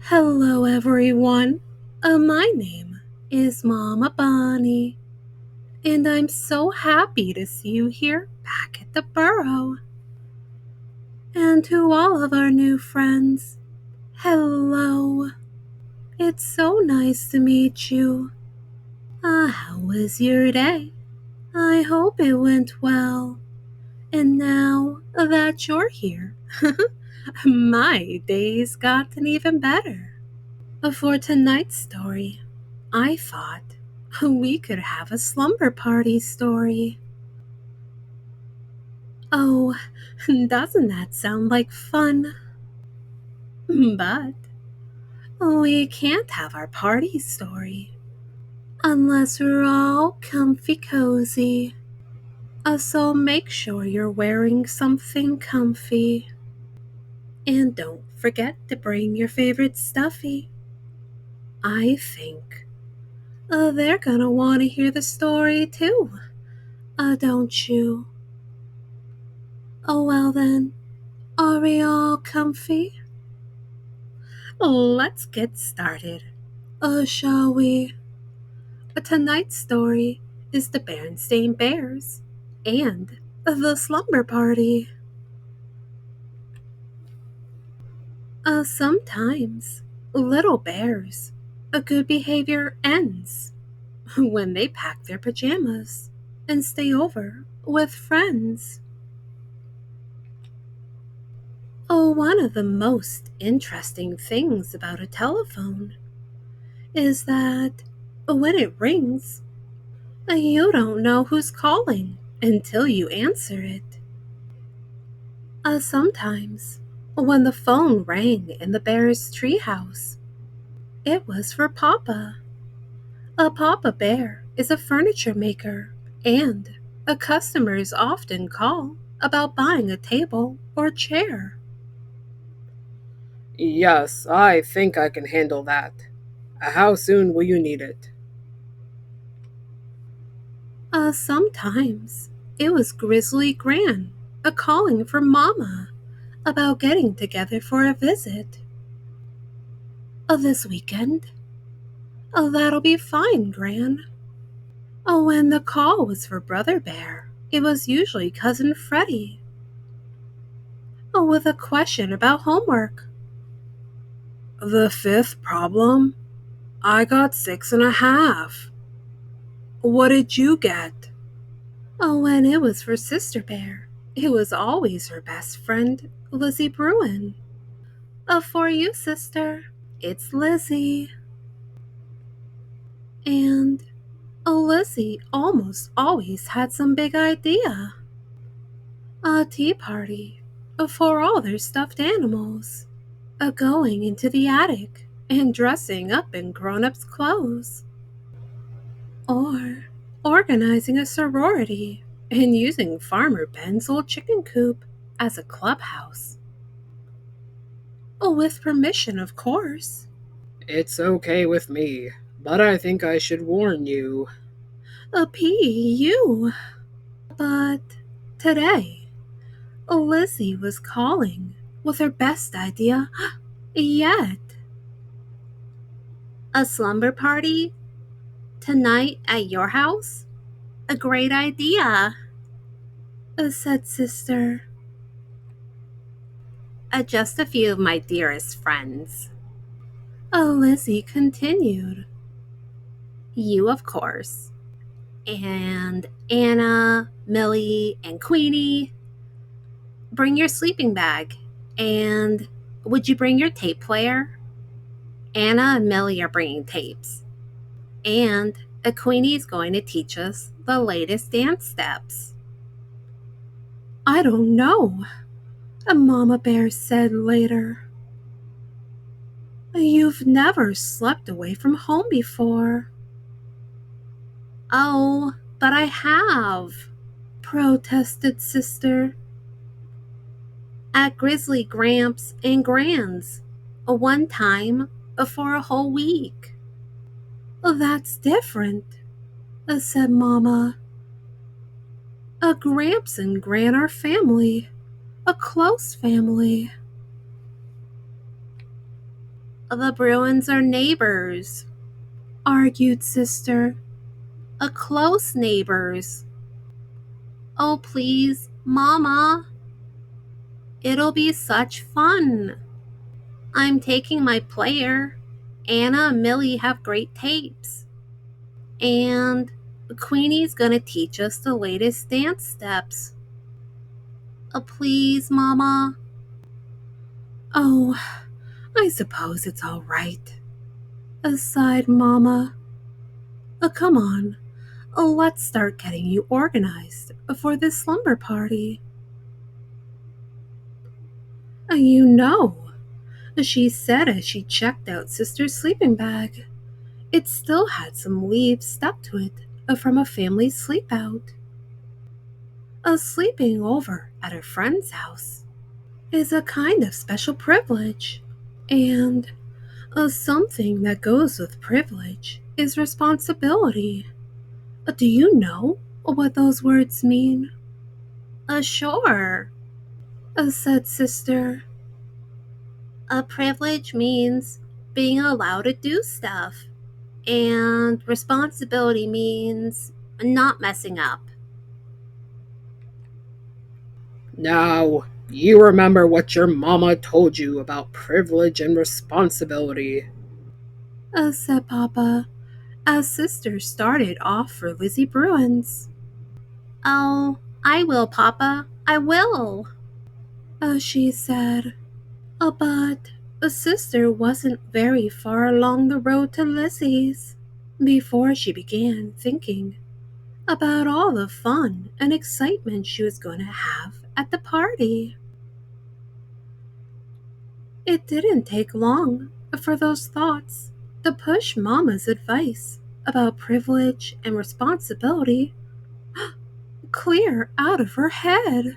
Hello, everyone. My name is Mama Bonnie, and I'm so happy to see you here back at the burrow. And to all of our new friends, hello. It's so nice to meet you. How was your day? I hope it went well. And now that you're here, my day's gotten even better. For tonight's story, I thought we could have a slumber party story. Oh, doesn't that sound like fun? But we can't have our party story unless we're all comfy cozy. So make sure you're wearing something comfy. And don't forget to bring your favorite stuffy. I think they're gonna want to hear the story too, don't you? Oh, well then, are we all comfy? Let's get started. Shall we? Tonight's story is the Berenstain Bears and the Slumber Party. Sometimes little bears, a good behavior ends when they pack their pajamas and stay over with friends. Oh, one of the most interesting things about a telephone is that when it rings, you don't know who's calling until you answer it. Sometimes, when the phone rang in the bear's treehouse, it was for Papa. A Papa Bear is a furniture maker, and customers often call about buying a table or chair. Yes, I think I can handle that. How soon will you need it? Sometimes it was Grizzly Gran calling for Momma about getting together for a visit. This weekend? That'll be fine, Gran. When the call was for Brother Bear, it was usually Cousin Freddie. With a question about homework. The fifth problem? I got 6.5. What did you get? When it was for Sister Bear, it was always her best friend, Lizzie Bruin. For you, sister, it's Lizzie. And Lizzie almost always had some big idea. A tea party for all their stuffed animals. Going into the attic and dressing up in grown-ups' clothes. Or organizing a sorority and using Farmer Ben's old chicken coop as a clubhouse. With permission, of course. It's okay with me, but I think I should warn you. You. But today, Lizzie was calling with her best idea yet. A slumber party? Tonight at your house? A great idea, said Sister. Just a few of my dearest friends. Lizzie continued. You, of course. And Anna, Millie, and Queenie. Bring your sleeping bag. And would you bring your tape player? Anna and Millie are bringing tapes. And Queenie's going to teach us the latest dance steps. I don't know, Mama Bear said later. You've never slept away from home before. Oh, but I have, protested Sister. At Grizzly Gramps and Gran's, one time for a whole week. That's different, said Mama. Gramps and Gran are family, a close family. The Bruins are neighbors, argued Sister. A close neighbors. Oh, please, Mama. It'll be such fun. I'm taking my player. Anna and Millie have great tapes. And Queenie's gonna teach us the latest dance steps. Please, Mama. Oh, I suppose it's all right, sighed Mama. Come on, let's start getting you organized for this slumber party. You know, she said as she checked out Sister's sleeping bag. It still had some leaves stuck to it from a family sleep out. Sleeping over at a friend's house is a kind of special privilege, and something that goes with privilege is responsibility. Do you know what those words mean? Sure, said Sister. A privilege means being allowed to do stuff, and responsibility means not messing up. Now, you remember what your mama told you about privilege and responsibility. Said Papa, as Sister started off for Lizzie Bruins. Oh, I will, Papa, I will, she said. But Sister wasn't very far along the road to Lizzie's before she began thinking about all the fun and excitement she was going to have at the party. It didn't take long for those thoughts to push Mama's advice about privilege and responsibility clear out of her head.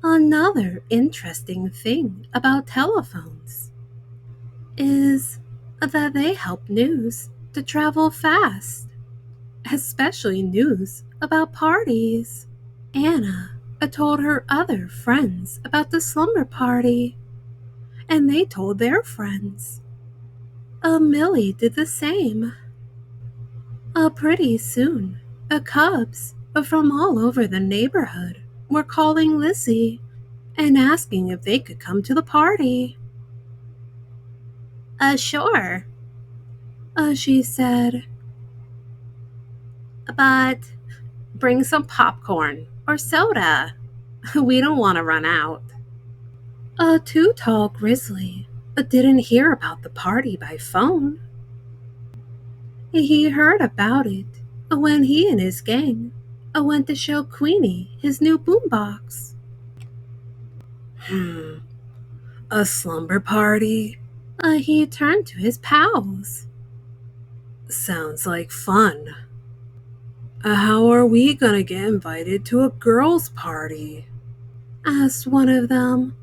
Another interesting thing about telephones is that they help news to travel fast, especially news about parties. Anna told her other friends about the slumber party, and they told their friends. Millie did the same. Pretty soon, cubs from all over the neighborhood were calling Lizzie and asking if they could come to the party. Sure, she said, but bring some popcorn or soda. We don't want to run out. A too tall grizzly didn't hear about the party by phone. He heard about it when he and his gang went to show Queenie his new boombox. A slumber party? He turned to his pals. Sounds like fun. How are we gonna get invited to a girls' party? Asked one of them.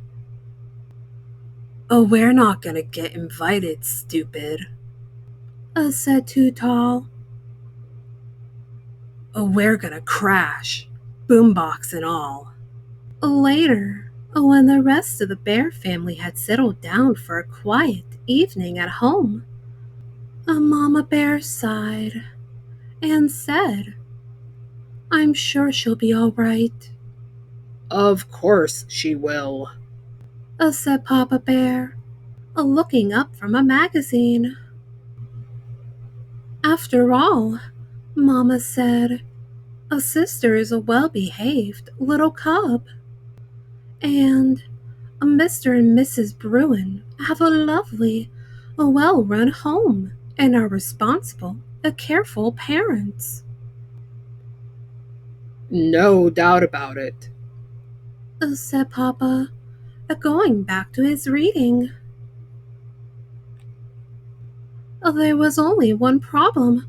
Oh, we're not gonna get invited, stupid, said Too Tall. Oh, we're gonna crash, boombox and all. Later, when the rest of the bear family had settled down for a quiet evening at home, Mama Bear sighed and said, I'm sure she'll be all right. Of course she will, Said Papa Bear, looking up from a magazine. After all, Mama said, a sister is a well-behaved little cub. And Mr. and Mrs. Bruin have a lovely, well-run home and are responsible, careful parents. no doubt about it. Said Papa, going back to his reading. There was only one problem.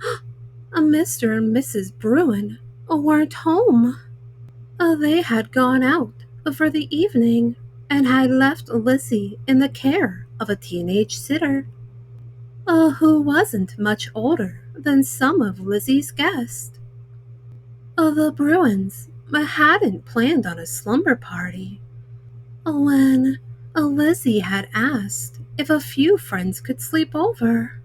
Mr. and Mrs. Bruin weren't home. They had gone out for the evening and had left Lizzie in the care of a teenage sitter, who wasn't much older than some of Lizzie's guests. The Bruins hadn't planned on a slumber party, when Lizzie had asked if a few friends could sleep over.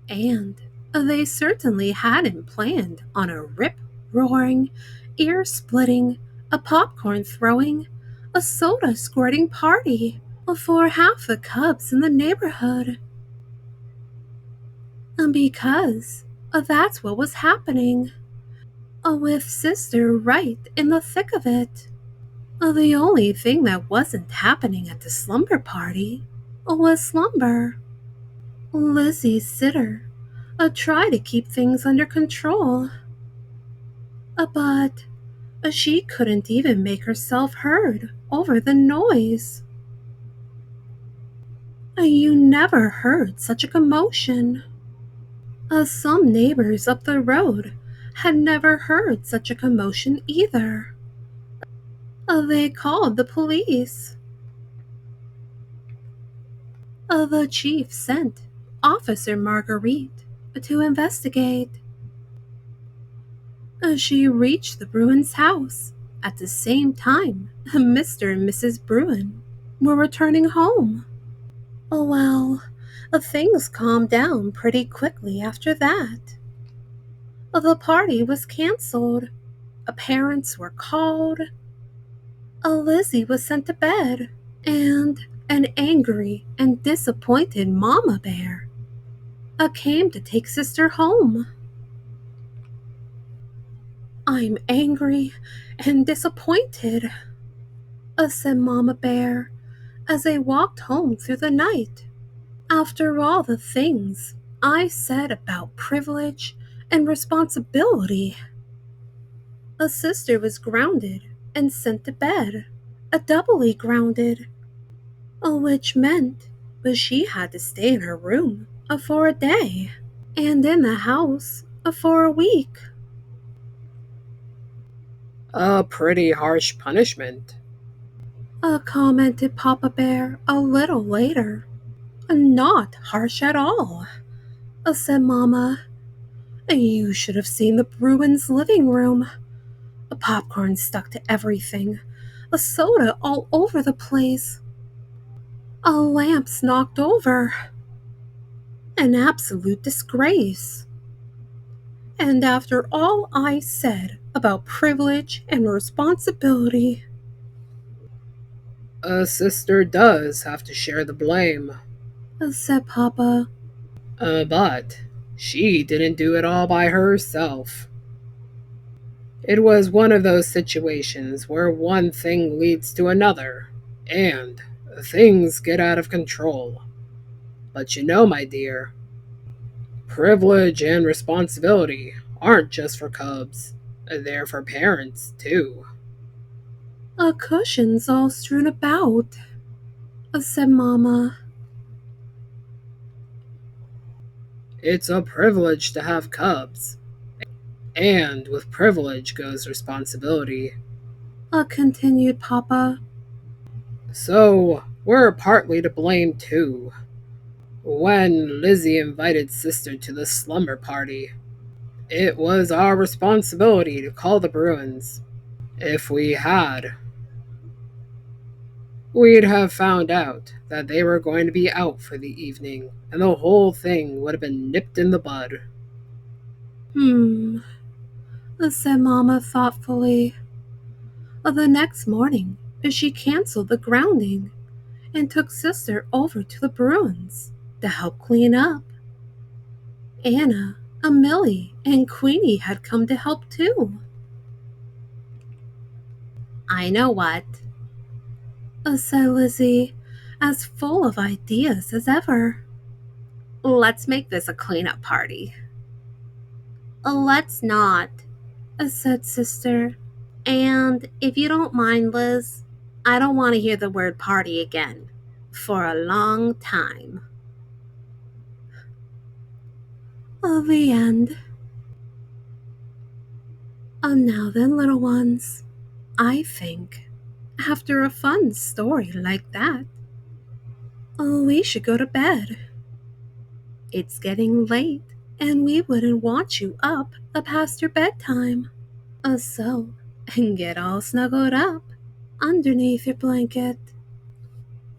And they certainly hadn't planned on a rip-roaring, ear-splitting, a popcorn-throwing, a soda-squirting party for half the cubs in the neighborhood. Because that's what was happening, with Sister right in the thick of it. The only thing that wasn't happening at the slumber party was slumber. Lizzie's sitter tried to keep things under control, but she couldn't even make herself heard over the noise. You never heard such a commotion. Some neighbors up the road had never heard such a commotion either. They called the police. The chief sent Officer Marguerite to investigate. She reached the Bruins' house at the same time Mr. and Mrs. Bruin were returning home. Well, things calmed down pretty quickly after that. The party was canceled. Parents were called. Lizzie was sent to bed. And an angry and disappointed Mama Bear came to take Sister home. "I'm angry and disappointed," said Mama Bear as they walked home through the night. "After all the things I said about privilege and responsibility, a sister was grounded and sent to bed, doubly grounded, which meant she had to stay in her room for a day and in the house for a week." A pretty harsh punishment. Commented Papa Bear a little later. "Not harsh at all," said Mama. "You should have seen the Bruins' living room. Popcorn stuck to everything, a soda all over the place, lamps knocked over. An absolute disgrace. And after all I said about privilege and responsibility." A sister does have to share the blame. Said Papa. But she didn't do it all by herself. It was one of those situations where one thing leads to another, and things get out of control. But you know, my dear, privilege and responsibility aren't just for cubs, they're for parents, too. Cushions all strewn about, said Mama. It's a privilege to have cubs, and with privilege goes responsibility. Continued Papa. So, we're partly to blame, too. When Lizzie invited Sister to the slumber party, it was our responsibility to call the Bruins. If we had, we'd have found out that they were going to be out for the evening, and the whole thing would have been nipped in the bud. Said Mama thoughtfully. The next morning, she canceled the grounding and took Sister over to the Bruins to help clean up. Anna, Millie, and Queenie had come to help too. "I know what," said Lizzie, as full of ideas as ever. "Let's make this a cleanup party." "Let's not," said Sister. "And if you don't mind, Liz, I don't want to hear the word party again for a long time." The end. Now then, little ones, I think after a fun story like that, we should go to bed. It's getting late, and we wouldn't want you up past your bedtime. So, get all snuggled up underneath your blanket.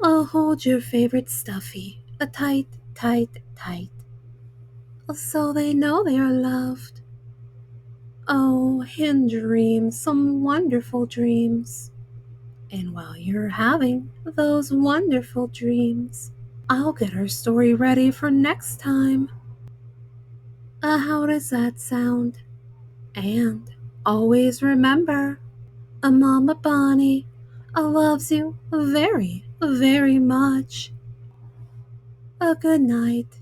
I'll hold your favorite stuffy, a tight, tight, tight, so they know they are loved. Oh, and dream some wonderful dreams. And while you're having those wonderful dreams, I'll get our story ready for next time. How does that sound? And always remember, Mama Bonnie loves you very, very much. A good night.